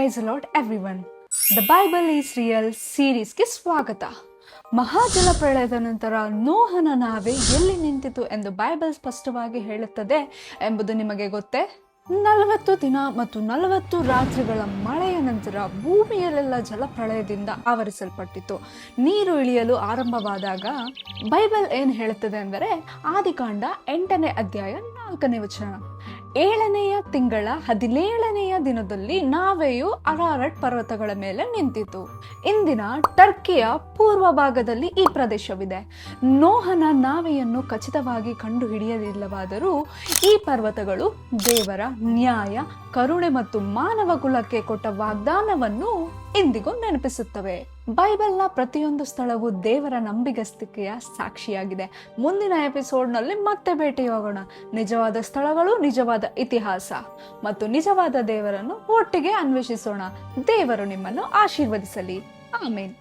Price Lord everyone. The Bible is real ಸೀರೀಸ್ಗೆ ಸ್ವಾಗತ. ಮಹಾಜಲ ಪ್ರಳಯದ ನಂತರ ನೋಹನ ನಾವೆ ಎಲ್ಲಿ ನಿಂತಿತು ಎಂದು ಬೈಬಲ್ ಸ್ಪಷ್ಟವಾಗಿ ಹೇಳುತ್ತದೆ ಎಂಬುದು ನಿಮಗೆ ಗೊತ್ತೇ? 40 ದಿನ ಮತ್ತು 40 ರಾತ್ರಿಗಳ ಮಳೆಯ ನಂತರ ಭೂಮಿಯಲ್ಲೆಲ್ಲ ಜಲಪ್ರಳಯದಿಂದ ಆವರಿಸಲ್ಪಟ್ಟಿತು. ನೀರು ಇಳಿಯಲು ಆರಂಭವಾದಾಗ ಬೈಬಲ್ ಏನು ಹೇಳುತ್ತದೆ ಅಂದರೆ, ಆದಿಕಾಂಡ 8ನೇ ಅಧ್ಯಾಯ 4ನೇ ವಚನ, 7ನೆಯ ತಿಂಗಳ 17ನೆಯ ದಿನದಲ್ಲಿ ನಾವೆಯು ಅರಾರಟ್ ಪರ್ವತಗಳ ಮೇಲೆ ನಿಂತಿತು. ಇಂದಿನ ಟರ್ಕಿಯ ಪೂರ್ವ ಭಾಗದಲ್ಲಿ ಈ ಪ್ರದೇಶವಿದೆ. ನೋಹನ ನಾವೆಯನ್ನು ಖಚಿತವಾಗಿ ಕಂಡು ಹಿಡಿಯಲಿಲ್ಲವಾದರೂ ಈ ಪರ್ವತಗಳು ದೇವರ ನ್ಯಾಯ, ಕರುಣೆ ಮತ್ತು ಮಾನವ ಕುಲಕ್ಕೆ ಕೊಟ್ಟ ವಾಗ್ದಾನವನ್ನು ಇಂದಿಗೂ ನೆನಪಿಸುತ್ತವೆ. ಬೈಬಲ್ನ ಪ್ರತಿಯೊಂದು ಸ್ಥಳವು ದೇವರ ನಂಬಿಗಸ್ತಿಕೆಯ ಸಾಕ್ಷಿಯಾಗಿದೆ. ಮುಂದಿನ ಎಪಿಸೋಡ್ನಲ್ಲಿ ಮತ್ತೆ ಭೇಟಿಯಾಗೋಣ. ನಿಜವಾದ ಸ್ಥಳಗಳು, ನಿಜವಾದ ಇತಿಹಾಸ ಮತ್ತು ನಿಜವಾದ ದೇವರನ್ನು ಒಟ್ಟಿಗೆ ಅನ್ವೇಷಿಸೋಣ. ದೇವರು ನಿಮ್ಮನ್ನು ಆಶೀರ್ವದಿಸಲಿ. ಆಮೇನ್.